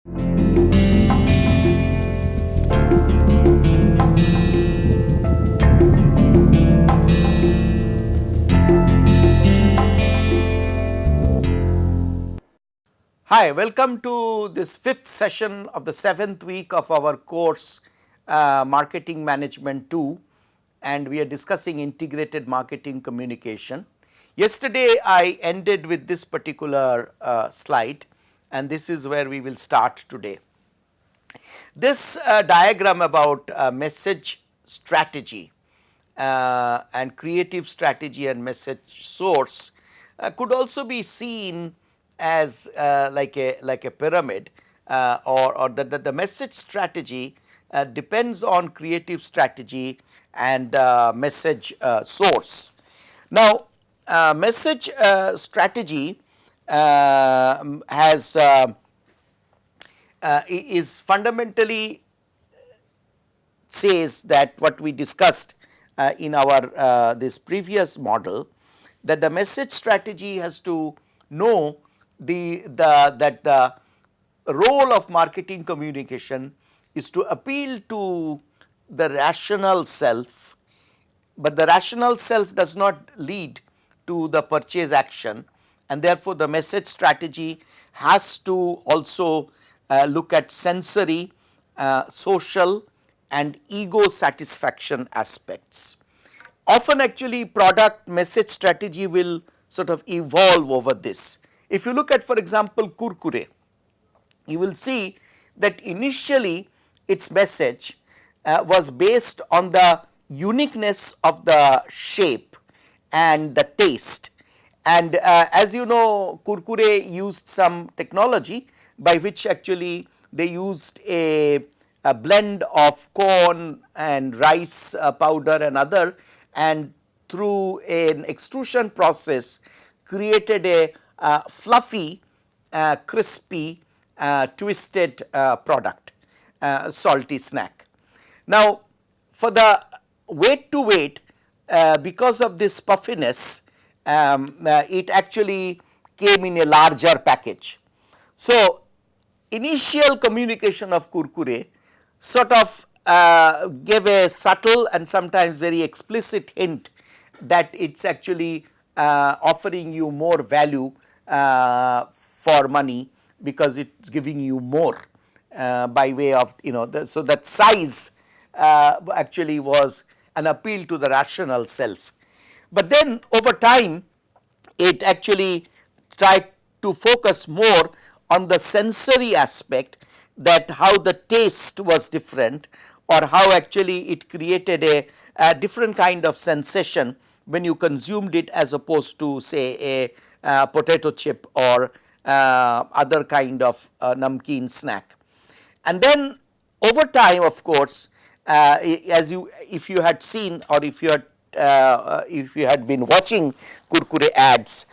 Hi, welcome to this fifth session of the seventh week of our course Marketing Management 2, and we are discussing integrated marketing communication. Yesterday I ended with this particular slide, and this is where we will start today. This diagram about message strategy and creative strategy and message source could also be seen as like a pyramid, or that the message strategy depends on creative strategy and message source. Now, message strategy has is fundamentally says that what we discussed in our this previous model, that the message strategy has to know that the role of marketing communication is to appeal to the rational self, but the rational self does not lead to the purchase action, and therefore the message strategy has to also look at sensory, social and ego satisfaction aspects. Often actually product message strategy will sort of evolve over this. If you look at, for example, Kurkure, you will see that initially its message was based on the uniqueness of the shape and the taste, and as you know, Kurkure used some technology by which actually they used a blend of corn and rice powder and other, and through an extrusion process created a fluffy, crispy, twisted product, salty snack. Now, for the weight to weight, because of this puffiness, it actually came in a larger package. So, initial communication of Kurkure sort of gave a subtle and sometimes very explicit hint that it is actually offering you more value for money, because it is giving you more by way of, so that size actually was an appeal to the rational self. But then over time it actually tried to focus more on the sensory aspect, that how the taste was different, or how actually it created a different kind of sensation when you consumed it as opposed to say a potato chip or other kind of namkeen snack. And then over time, of course, if you had seen, or if you had been watching Kurkure ads,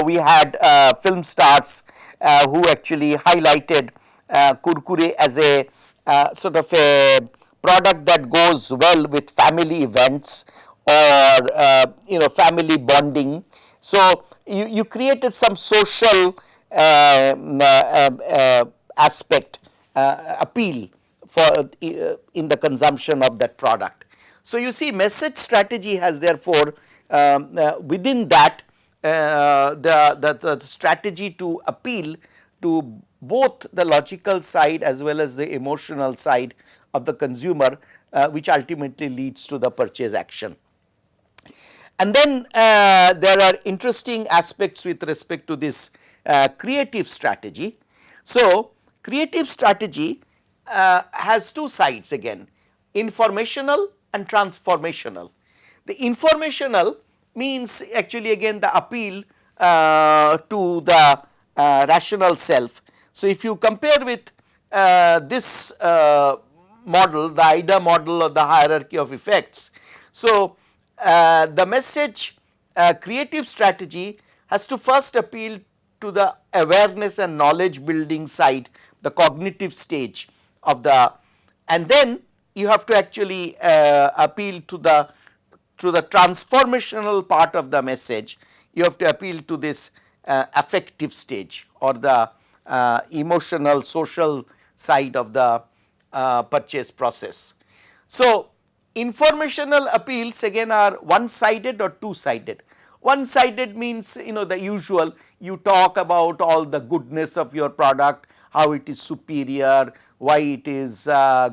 we had film stars who actually highlighted Kurkure as a sort of a product that goes well with family events, or family bonding. So you created some social aspect, appeal for in the consumption of that product. So you see, message strategy has therefore within that the strategy to appeal to both the logical side as well as the emotional side of the consumer, which ultimately leads to the purchase action. And then there are interesting aspects with respect to this creative strategy. So creative strategy has two sides again, informational and transformational. The informational means actually again the appeal to the rational self. So if you compare with this model, the IDA model, or the hierarchy of effects, so the message creative strategy has to first appeal to the awareness and knowledge building side, the cognitive stage of the, and then you have to actually appeal to the transformational part of the message. You have to appeal to this affective stage, or the emotional, social side of the purchase process. So, informational appeals again are one sided or two sided. One sided means, the usual, you talk about all the goodness of your product, how it is superior, why it is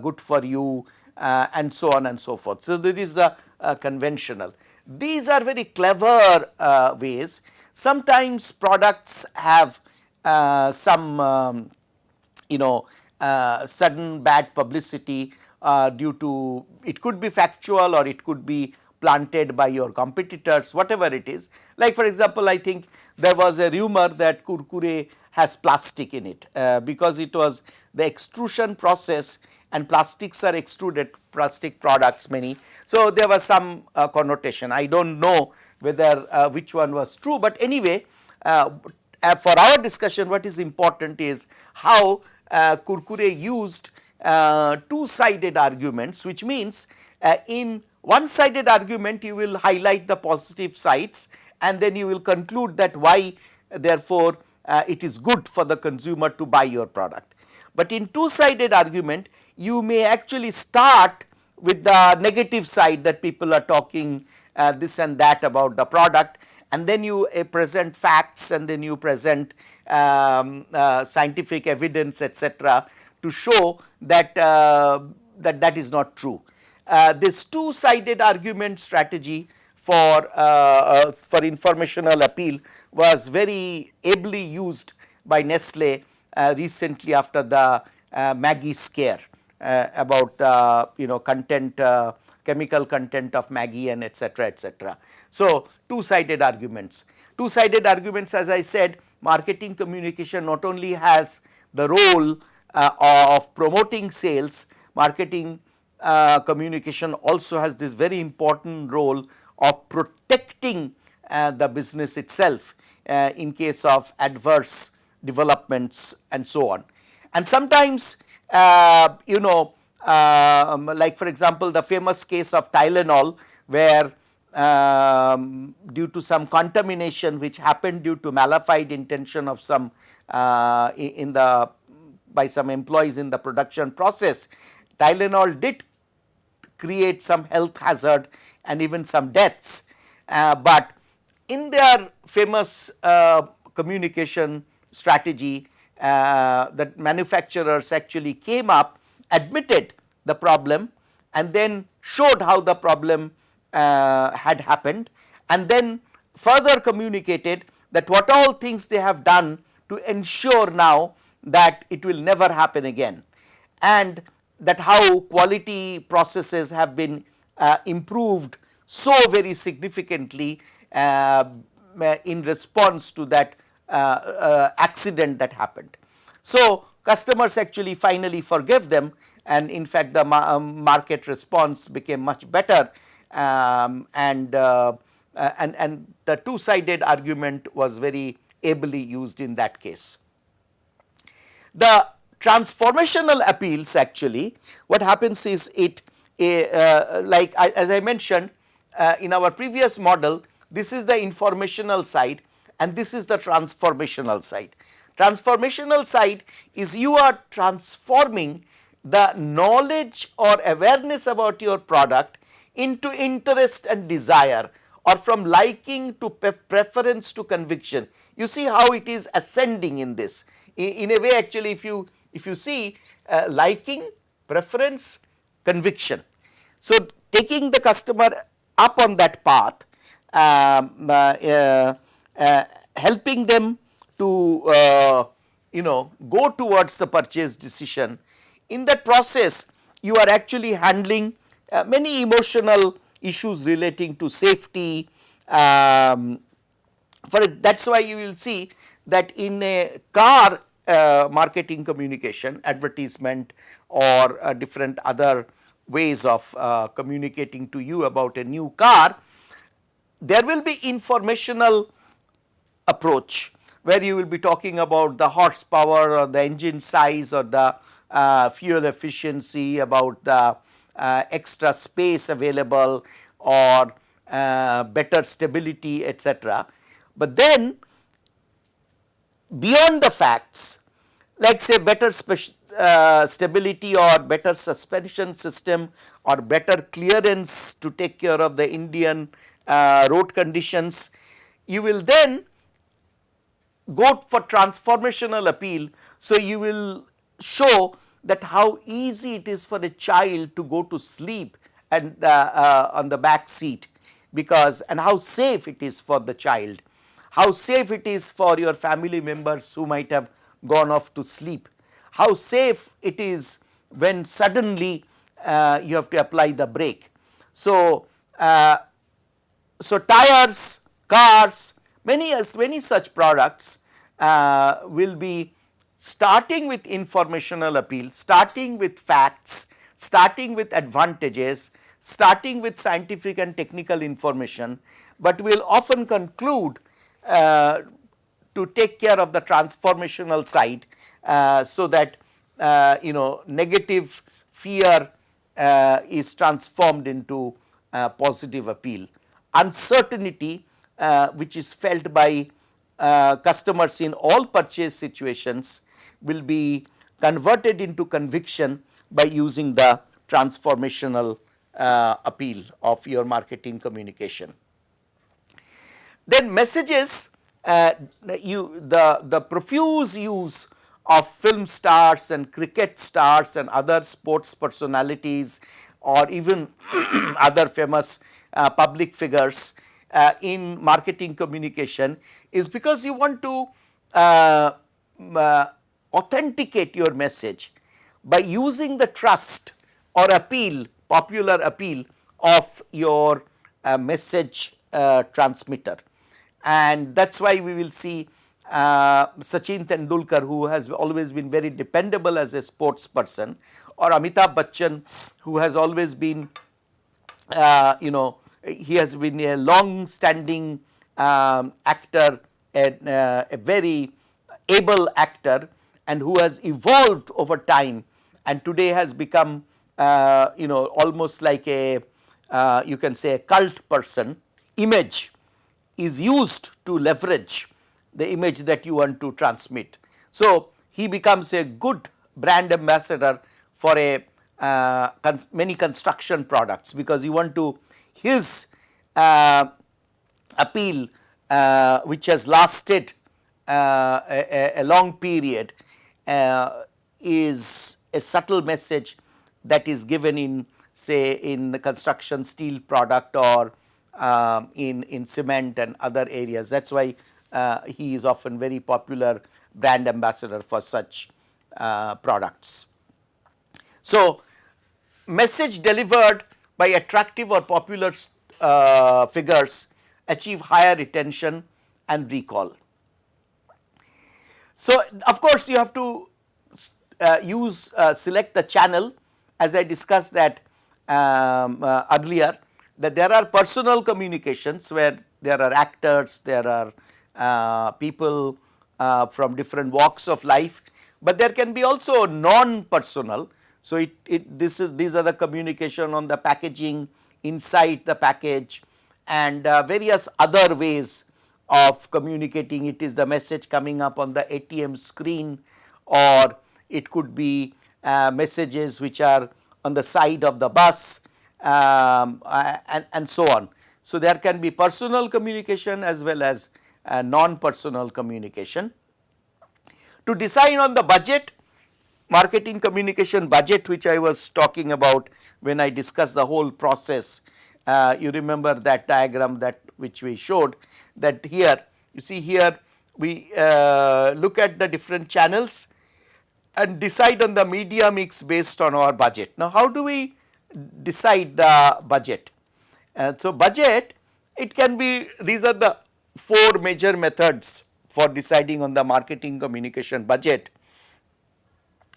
good for you, and so on and so forth. So, this is the conventional. These are very clever ways. Sometimes products have some sudden bad publicity due to, it could be factual or it could be planted by your competitors, whatever it is. Like for example, I think there was a rumor that Kurkure has plastic in it because it was the extrusion process, and plastics are extruded, plastic products many. So, there was some connotation. I do not know whether which one was true, but anyway, for our discussion what is important is how Kurkure used two sided arguments, which means in one sided argument you will highlight the positive sides and then you will conclude that why therefore it is good for the consumer to buy your product. But in two sided argument you may actually start with the negative side, that people are talking this and that about the product, and then you present facts and then you present scientific evidence, etc., to show that that is not true. This two sided argument strategy for informational appeal was very ably used by Nestle recently after the Maggi scare about content, chemical content of Maggi and etc., etc. So, two sided arguments. Two sided arguments, as I said, marketing communication not only has the role of promoting sales, marketing communication also has this very important role of protecting the business itself in case of adverse developments and so on. And sometimes like for example, the famous case of Tylenol, where due to some contamination which happened due to malafide intention of some by some employees in the production process, Tylenol did create some health hazard and even some deaths, but in their famous communication strategy, that manufacturers actually came up, admitted the problem and then showed how the problem had happened, and then further communicated that what all things they have done to ensure now that it will never happen again, and that how quality processes have been improved so very significantly in response to that accident that happened. So, customers actually finally forgave them, and in fact the market response became much better, and the two sided argument was very ably used in that case. The transformational appeals, actually what happens is it like as I mentioned in our previous model, this is the informational side and this is the transformational side. Transformational side is you are transforming the knowledge or awareness about your product into interest and desire, or from liking to preference to conviction. You see how it is ascending in this. In a way, actually, if you see liking, preference, conviction. So, taking the customer up on that path, helping them to go towards the purchase decision. In that process, you are actually handling many emotional issues relating to safety. For that is why you will see that in a car marketing communication, advertisement or different other ways of communicating to you about a new car, there will be informational approach where you will be talking about the horsepower or the engine size or the fuel efficiency, about the extra space available or better stability, etc. But then beyond the facts, like say better stability or better suspension system or better clearance to take care of the Indian road conditions, you will then go for transformational appeal. So, you will show that how easy it is for a child to go to sleep and on the back seat, because and how safe it is for the child, how safe it is for your family members who might have gone off to sleep, how safe it is when suddenly you have to apply the brake. So, so tires, cars, many such products will be starting with informational appeal, starting with facts, starting with advantages, starting with scientific and technical information, but will often conclude to take care of the transformational side, so that negative fear is transformed into positive appeal. Uncertainty which is felt by customers in all purchase situations will be converted into conviction by using the transformational appeal of your marketing communication. Then messages, the profuse use of film stars and cricket stars and other sports personalities or even other famous public figures in marketing communication is because you want to authenticate your message by using the trust or appeal, popular appeal of your message transmitter. And that is why we will see Sachin Tendulkar, who has always been very dependable as a sports person, or Amitabh Bachchan, who has always been he has been a long standing actor, a very able actor, and who has evolved over time and today has become almost like a you can say a cult person. Image is used to leverage the image that you want to transmit. So, he becomes a good brand ambassador for a many construction products, because you want to his appeal which has lasted a long period is a subtle message that is given in say in the construction steel product or in cement and other areas. That is why he is often very popular brand ambassador for such products. So, message delivered by attractive or popular figures achieve higher retention and recall. So, of course, you have to select the channel, as I discussed that earlier, that there are personal communications where there are actors, there are people from different walks of life, but there can be also non-personal. So, these are the communication on the packaging, inside the package, and various other ways of communicating. It is the message coming up on the ATM screen, or it could be messages which are on the side of the bus and so on. So, there can be personal communication as well as non-personal communication. To decide on the budget, marketing communication budget, which I was talking about when I discussed the whole process, you remember that diagram that which we showed, that here you see here we look at the different channels and decide on the media mix based on our budget. Now, how do we decide the budget? So, budget, it can be, these are the 4 major methods for deciding on the marketing communication budget.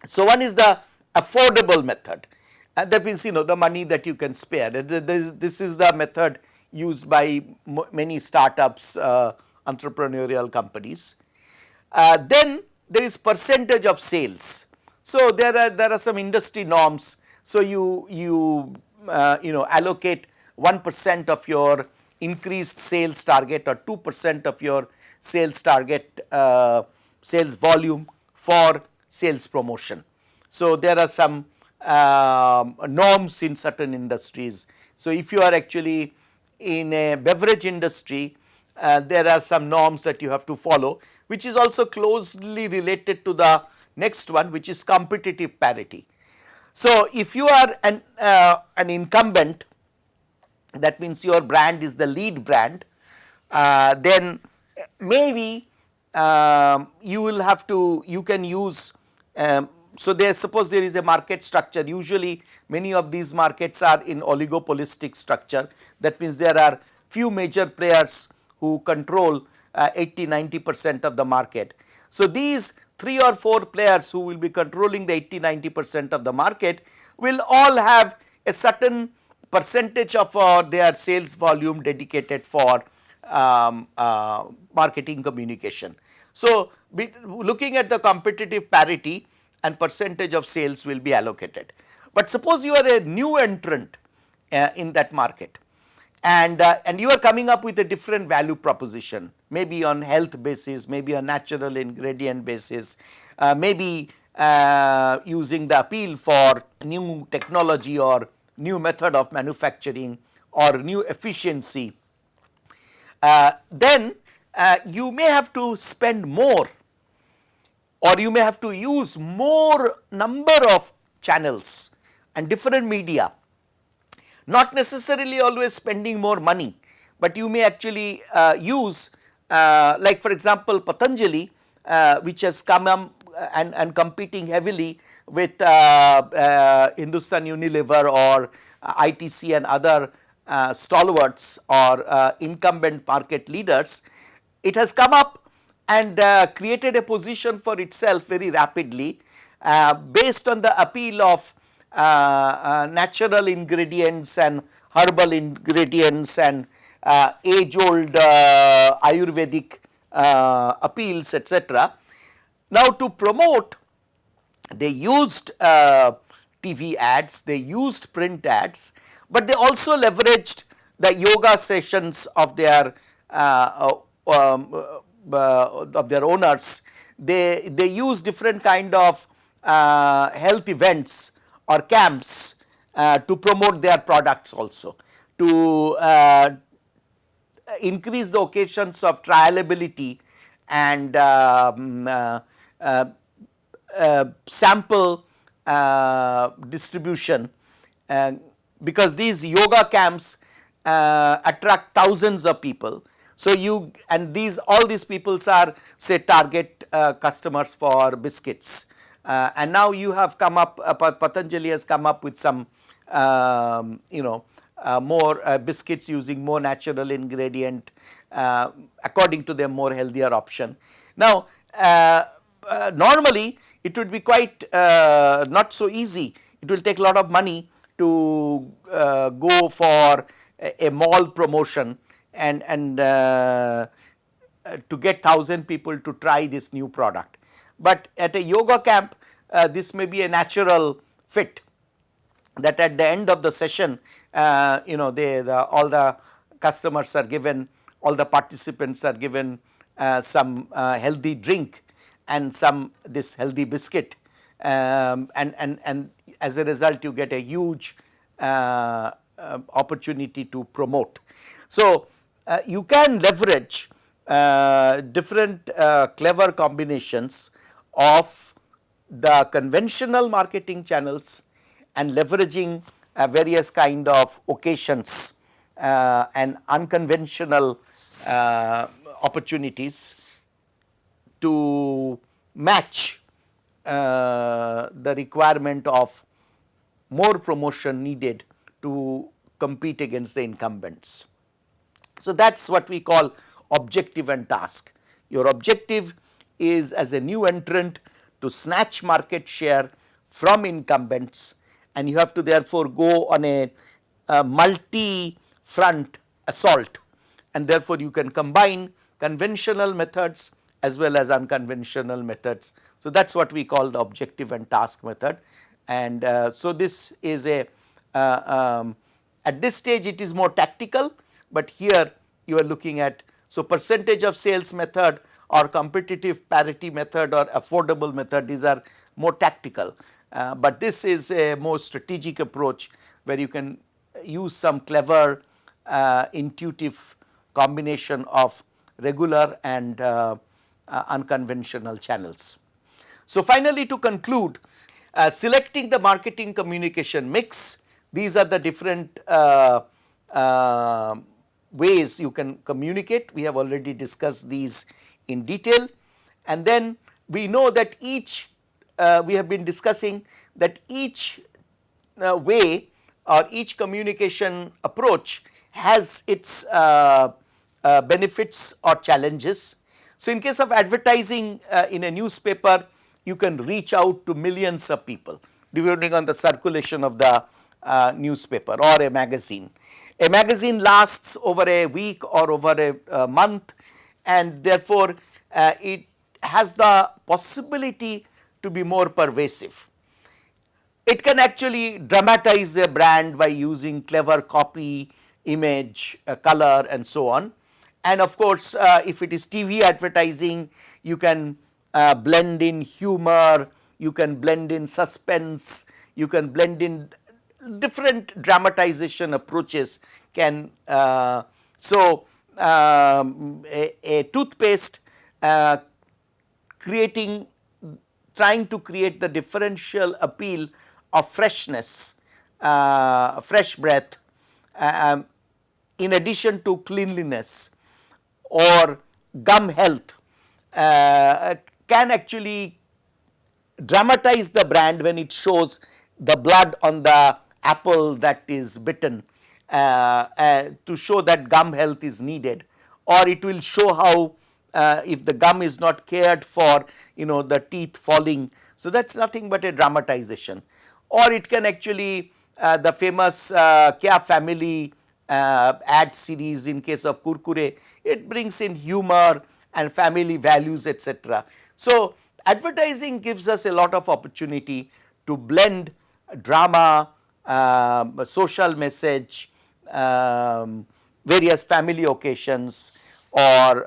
So, one is the affordable method, and that means the money that you can spare. This is the method used by many startups, entrepreneurial companies. Then there is percentage of sales. So, there are some industry norms. So, you allocate 1% of your increased sales target or 2% of your sales target, sales volume for sales promotion. So, there are some norms in certain industries. So, if you are actually in a beverage industry, there are some norms that you have to follow, which is also closely related to the next one, which is competitive parity. So, if you are an incumbent, that means your brand is the lead brand, then maybe you will have to, you can use, so there, suppose there is a market structure. Usually many of these markets are in oligopolistic structure. That means there are few major players who control 80-90% of the market. So, these 3 or 4 players who will be controlling the 80-90% of the market will all have a certain percentage of their sales volume dedicated for marketing communication. So, looking at the competitive parity and percentage of sales will be allocated. But suppose you are a new entrant in that market, and you are coming up with a different value proposition, maybe on health basis, maybe on natural ingredient basis, maybe using the appeal for new technology or new method of manufacturing or new efficiency, then you may have to spend more, or you may have to use more number of channels and different media, not necessarily always spending more money, but you may actually use, like for example Patanjali, which has come and competing heavily with Hindustan Unilever or ITC and other stalwarts or incumbent market leaders. It has come up and created a position for itself very rapidly based on the appeal of natural ingredients and herbal ingredients and age old Ayurvedic appeals, etc. Now, to promote, they used TV ads, they used print ads, but they also leveraged the yoga sessions of their owners. They use different kind of health events or camps to promote their products also, to increase the occasions of trialability and sample distribution, because these yoga camps attract thousands of people. So, you and all these peoples are, say, target customers for biscuits, and now you have come up, Patanjali has come up with some more biscuits using more natural ingredient, according to them more healthier option. Now, normally it would be quite not so easy, it will take a lot of money to go for a mall promotion and to get 1,000 people to try this new product. But at a yoga camp, this may be a natural fit, that at the end of the session, all the customers are given, all the participants are given some healthy drink and this healthy biscuit, and as a result you get a huge opportunity to promote. So, you can leverage different clever combinations of the conventional marketing channels and leveraging various kind of occasions and unconventional opportunities to match the requirement of more promotion needed to compete against the incumbents. So, that is what we call objective and task. Your objective is, as a new entrant, to snatch market share from incumbents, and you have to therefore go on a multi-front assault, and therefore you can combine conventional methods as well as unconventional methods. So, that is what we call the objective and task method. And so, this is a at this stage it is more tactical, but here you are looking at, so percentage of sales method or competitive parity method or affordable method, these are more tactical, but this is a more strategic approach where you can use some clever intuitive combination of regular and unconventional channels. So, finally, to conclude, selecting the marketing communication mix, these are the different ways you can communicate. We have already discussed these in detail, and then we know that each we have been discussing that each way or each communication approach has its benefits or challenges. So, in case of advertising in a newspaper, you can reach out to millions of people depending on the circulation of the newspaper or a magazine. A magazine lasts over a week or over a month, and therefore, it has the possibility to be more pervasive. It can actually dramatize a brand by using clever copy, image, color and so on. And of course, if it is TV advertising, you can blend in humor, you can blend in suspense, you can blend in different dramatization approaches can. So, a toothpaste trying to create the differential appeal of freshness, fresh breath, in addition to cleanliness, or gum health, can actually dramatize the brand when it shows the blood on the apple that is bitten, to show that gum health is needed, or it will show how if the gum is not cared for, the teeth falling. So, that is nothing but a dramatization. Or it can actually the famous Kya Family ad series in case of Kurkure, it brings in humor and family values, etc. So, advertising gives us a lot of opportunity to blend drama, social message, various family occasions, or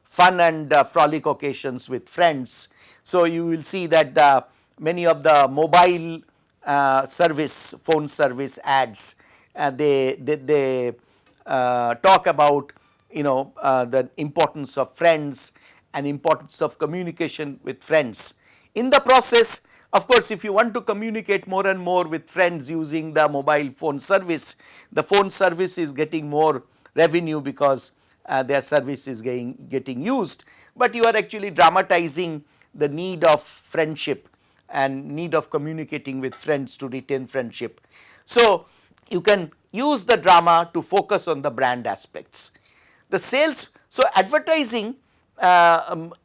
fun and frolic occasions with friends. So, you will see that many of the mobile phone service ads, they talk about the importance of friends and importance of communication with friends. In the process, of course, if you want to communicate more and more with friends using the mobile phone service, the phone service is getting more revenue because their service is getting used, but you are actually dramatizing the need of friendship and need of communicating with friends to retain friendship. So, you can use the drama to focus on the brand aspects. The sales, so advertising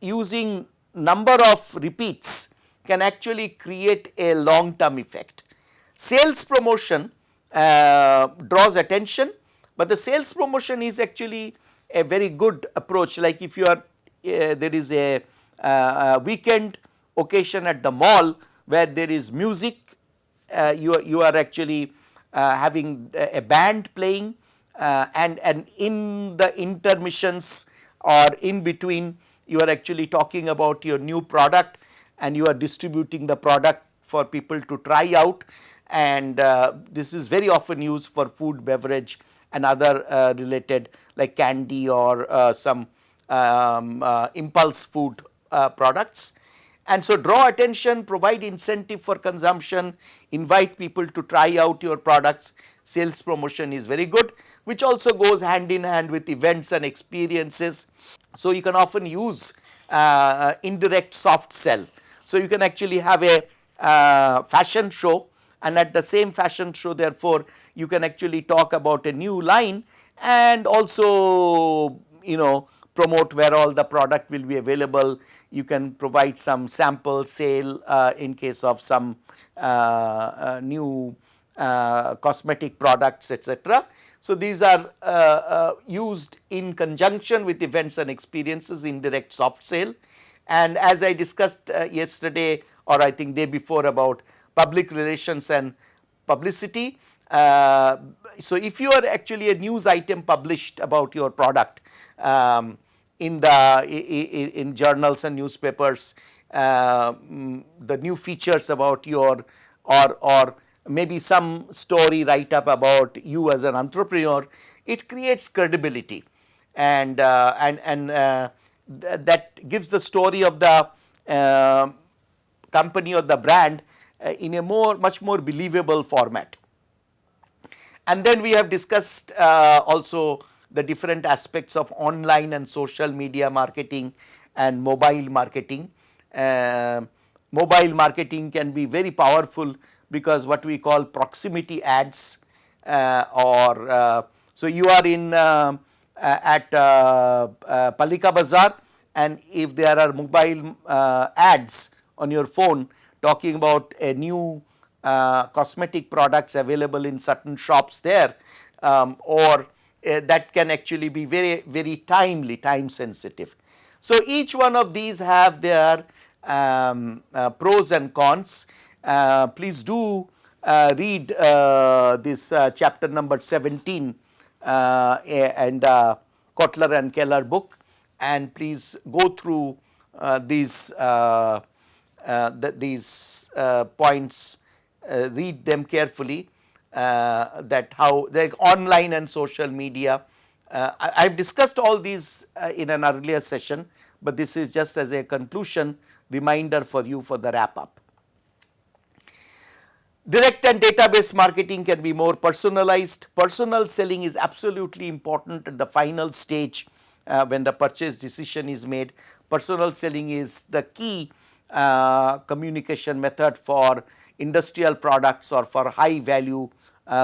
using number of repeats can actually create a long term effect. Sales promotion draws attention, but the sales promotion is actually a very good approach. Like if you are there is a weekend occasion at the mall where there is music, you are actually having a band playing, and in the intermissions or in between, you are actually talking about your new product and you are distributing the product for people to try out, and this is very often used for food, beverage and other related like candy or some impulse food products. And so, draw attention, provide incentive for consumption, invite people to try out your products. Sales promotion is very good, which also goes hand in hand with events and experiences. So, you can often use indirect soft sell. So, you can actually have a fashion show, and at the same fashion show, therefore, you can actually talk about a new line and also promote where all the product will be available. You can provide some sample sale in case of some new cosmetic products, etc. So, these are used in conjunction with events and experiences, indirect soft sale. And as I discussed yesterday, or I think day before, about public relations and publicity. So, if you are actually a news item published about your product in journals and newspapers, the new features about your, or maybe some story write up about you as an entrepreneur, it creates credibility, and that gives the story of the company or the brand in a much more believable format. And then we have discussed also the different aspects of online and social media marketing and mobile marketing. Mobile marketing can be very powerful because what we call proximity ads, so you are in at Palika Bazaar, and if there are mobile ads on your phone talking about a new cosmetic products available in certain shops there, or that can actually be very timely, time sensitive. So each one of these have their pros and cons. Please do read this chapter number 17 and Kotler and Keller book, and please go through these points, read them carefully, that how like online and social media. I have discussed all these in an earlier session, but this is just as a conclusion reminder for you for the wrap up. Direct and database marketing can be more personalized. Personal selling is absolutely important at the final stage when the purchase decision is made. Personal selling is the key communication method for industrial products or for high value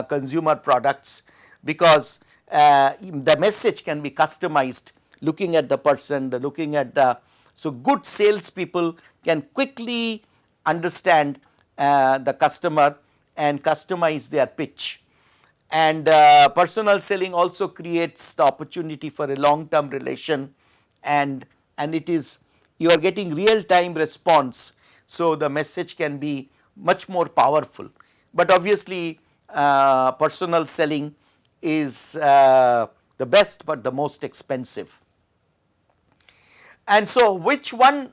consumer products, because the message can be customized looking at the person, looking at the, so good salespeople can quickly understand the customer and customize their pitch. And personal selling also creates the opportunity for a long term relation, and it is, you are getting real time response, so the message can be much more powerful. But obviously personal selling is the best but the most expensive. And so which one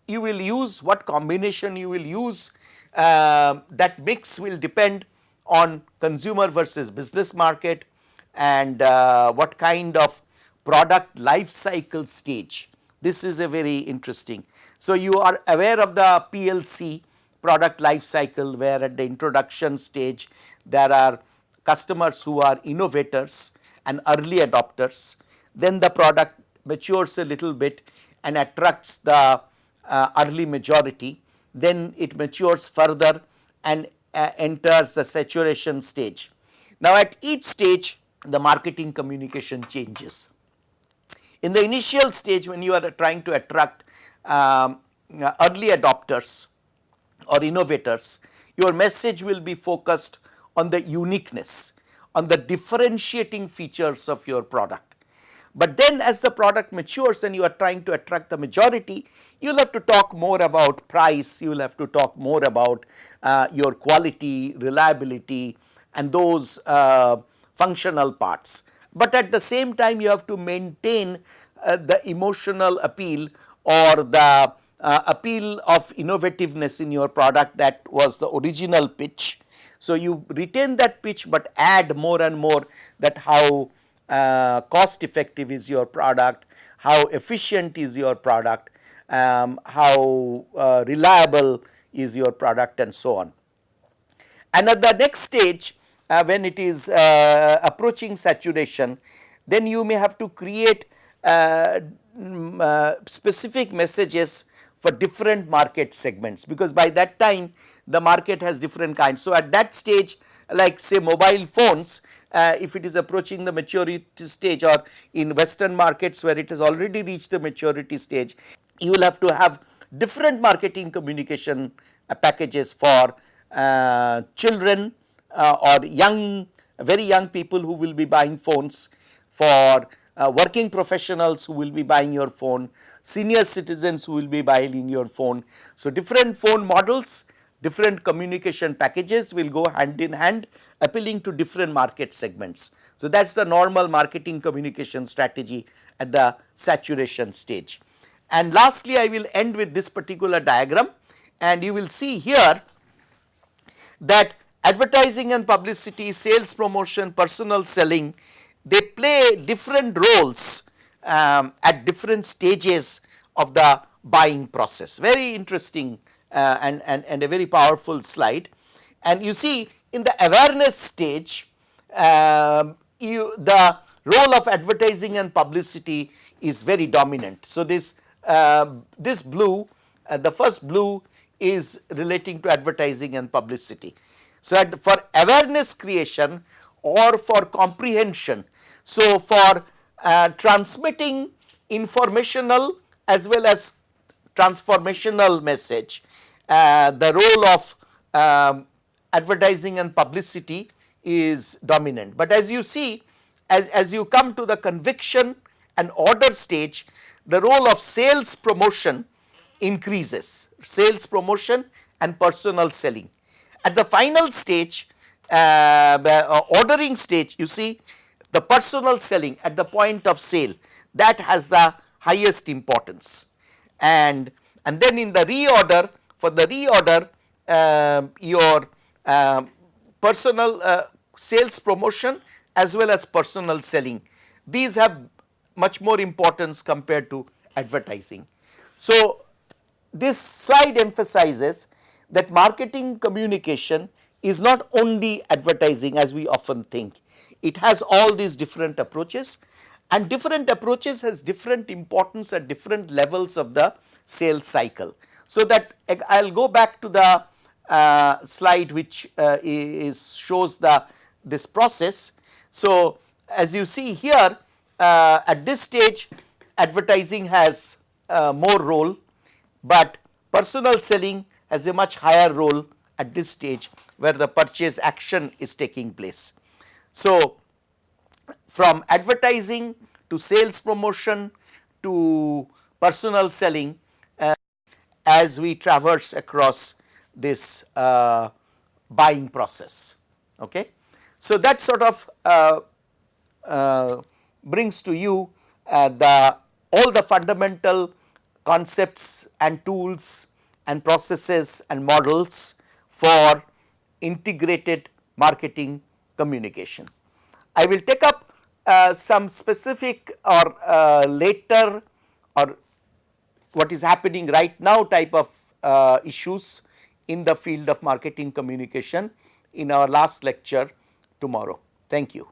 you will use, what combination you will use, that mix will depend on consumer versus business market, and what kind of product life cycle stage. This is a very interesting. So you are aware of the PLC, product life cycle, where at the introduction stage there are customers who are innovators and early adopters. Then the product matures a little bit and attracts the early majority. Then it matures further and enters the saturation stage. Now at each stage the marketing communication changes. In the initial stage, when you are trying to attract early adopters or innovators, your message will be focused on the uniqueness, on the differentiating features of your product. But then as the product matures and you are trying to attract the majority, you will have to talk more about price, you will have to talk more about your quality, reliability, and those functional parts. But at the same time you have to maintain the emotional appeal or the appeal of innovativeness in your product that was the original pitch. So you retain that pitch but add more and more that how cost effective is your product, how efficient is your product, how reliable is your product, and so on. And at the next stage, when it is approaching saturation, then you may have to create specific messages for different market segments, because by that time the market has different kinds. So at that stage, like say mobile phones, if it is approaching the maturity stage, or in western markets where it has already reached the maturity stage, you will have to have different marketing communication packages for children or young, very young people who will be buying phones, for working professionals who will be buying your phone, senior citizens who will be buying your phone. So different phone models, different communication packages will go hand in hand, appealing to different market segments. So that is the normal marketing communication strategy at the saturation stage. And lastly, I will end with this particular diagram, and you will see here that advertising and publicity, sales promotion, personal selling, they play different roles at different stages of the buying process. Very interesting and a very powerful slide. And you see, in the awareness stage, the role of advertising and publicity is very dominant. So, this blue, the first blue is relating to advertising and publicity. So, for awareness creation or for comprehension, so for transmitting informational as well as transformational message, the role of advertising and publicity is dominant. But as you see, as you come to the conviction and order stage, the role of sales promotion increases, sales promotion and personal selling. At the final stage, the ordering stage, you see the personal selling at the point of sale, that has the highest importance. And then in the reorder, for the reorder, your personal sales promotion as well as personal selling, these have much more importance compared to advertising. So, this slide emphasizes that marketing communication is not only advertising as we often think. It has all these different approaches, and different approaches has different importance at different levels of the sales cycle. So, that I will go back to the slide which shows this process. So, as you see here, at this stage advertising has more role, but personal selling has a much higher role at this stage where the purchase action is taking place. So, from advertising to sales promotion to personal selling, as we traverse across this buying process. Okay. So, that sort of brings to you all the fundamental concepts and tools and processes and models for integrated marketing communication. I will take up some specific or later or what is happening right now type of issues in the field of marketing communication in our last lecture tomorrow. Thank you.